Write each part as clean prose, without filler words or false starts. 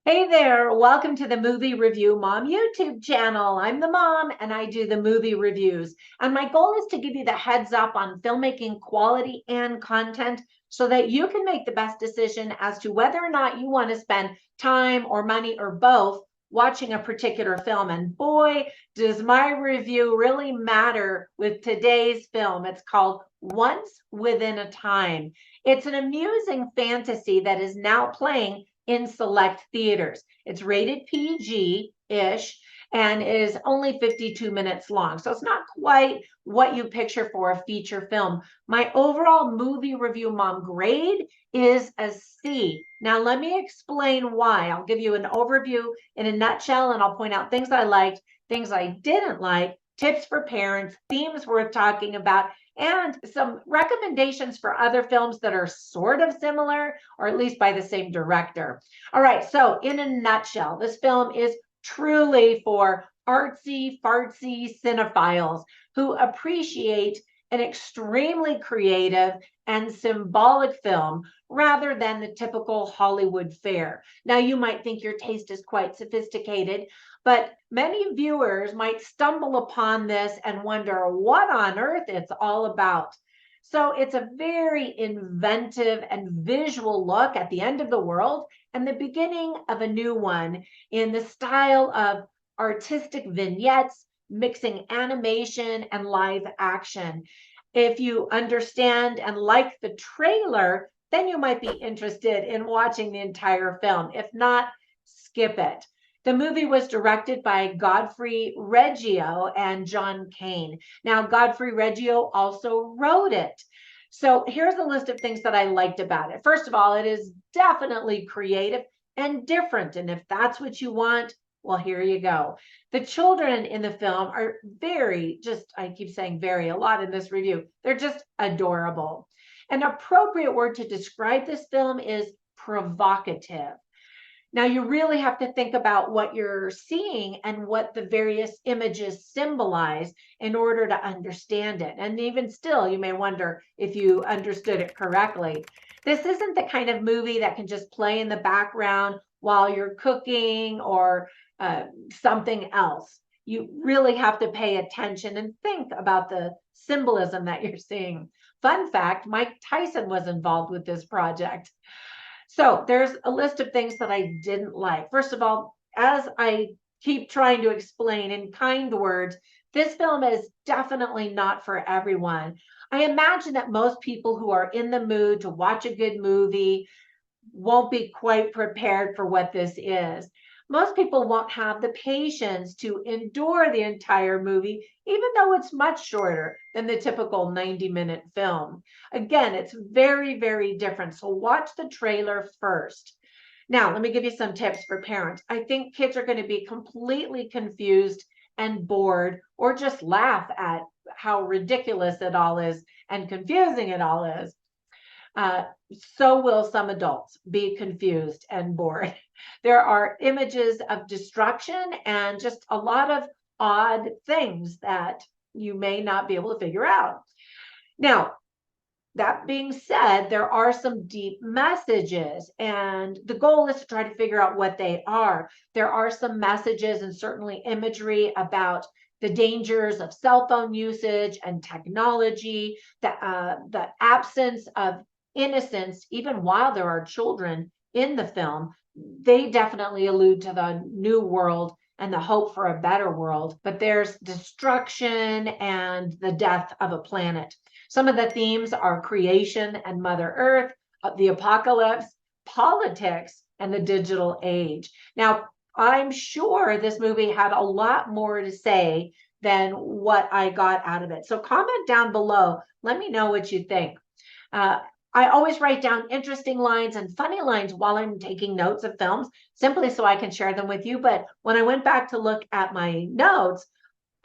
Hey there, welcome to the Movie Review Mom YouTube channel. I'm the mom and I do the movie reviews. And my goal is to give you the heads up on filmmaking quality and content so that you can make the best decision as to whether or not you want to spend time or money or both watching a particular film. And boy, does my review really matter with today's film. It's called Once Within a Time. It's an amusing fantasy that is now playing in select theaters. It's rated PG-ish and is only 52 minutes long. So it's not quite what you picture for a feature film. My overall movie review mom grade is a C. Now let me explain why. I'll give you an overview in a nutshell and I'll point out things I liked, things I didn't like, tips for parents, themes worth talking about, and some recommendations for other films that are sort of similar, or at least by the same director. All right, so in a nutshell, this film is truly for artsy, fartsy cinephiles who appreciate an extremely creative and symbolic film rather than the typical Hollywood fare. Now, you might think your taste is quite sophisticated, but many viewers might stumble upon this and wonder what on earth it's all about. So it's a very inventive and visual look at the end of the world and the beginning of a new one in the style of artistic vignettes, mixing animation and live action. If you understand and like the trailer, then you might be interested in watching the entire film. If not, skip it. The movie was directed by Godfrey Reggio and John Kane. Now, Godfrey Reggio also wrote it. So here's a list of things that I liked about it. First of all, it is definitely creative and different. And if that's what you want, well, here you go. The children in the film are very, just, I keep saying very a lot in this review. They're just adorable. An appropriate word to describe this film is provocative. Now, you really have to think about what you're seeing and what the various images symbolize in order to understand it. And even still, you may wonder if you understood it correctly. This isn't the kind of movie that can just play in the background while you're cooking or something else. You really have to pay attention and think about the symbolism that you're seeing. Fun fact, Mike Tyson was involved with this project. So there's a list of things that I didn't like. First of all, as I keep trying to explain in kind words, this film is definitely not for everyone. I imagine that most people who are in the mood to watch a good movie won't be quite prepared for what this is. Most people won't have the patience to endure the entire movie, even though it's much shorter than the typical 90-minute film. Again, it's very, very different. So watch the trailer first. Now, let me give you some tips for parents. I think kids are going to be completely confused and bored or just laugh at how ridiculous it all is and confusing it all is. So will some adults be confused and bored. There are images of destruction and just a lot of odd things that you may not be able to figure out. Now, that being said, there are some deep messages, and the goal is to try to figure out what they are. There are some messages and certainly imagery about the dangers of cell phone usage and technology, the absence of innocence, even while there are children in the film. They definitely allude to the new world and the hope for a better world, but there's destruction and the death of a planet. Some of the themes are creation and Mother Earth, the apocalypse, politics, and the digital age. Now, I'm sure this movie had a lot more to say than what I got out of it. So comment down below. Let me know what you think. I always write down interesting lines and funny lines while I'm taking notes of films, simply so I can share them with you. But when I went back to look at my notes,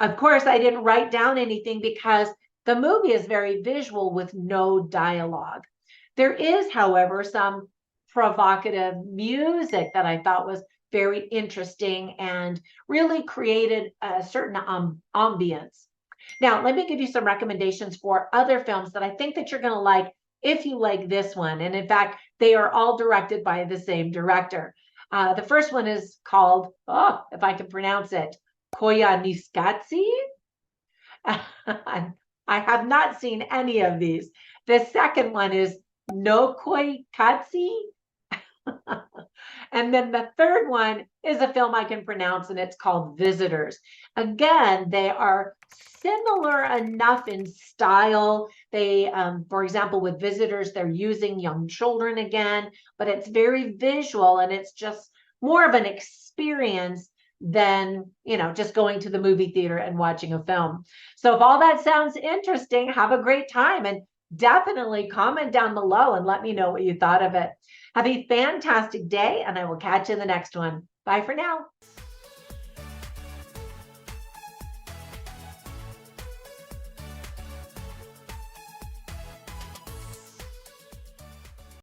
of course, I didn't write down anything because the movie is very visual with no dialogue. There is, however, some provocative music that I thought was very interesting and really created a certain ambience. Now, let me give you some recommendations for other films that I think that you're going to like if you like this one. And in fact, they are all directed by the same director. The first one is called, oh, if I can pronounce it, Koyaanisqatsi. I have not seen any of these. The second one is Nokoikatsi. And then the third one is a film I can pronounce, and it's called Visitors. Again, they are similar enough in style. They, for example, with Visitors, they're using young children again, but it's very visual and it's just more of an experience than, just going to the movie theater and watching a film. So if all that sounds interesting, have a great time, and definitely comment down below and let me know what you thought of it. Have a fantastic day, and I will catch you in the next one. Bye for now.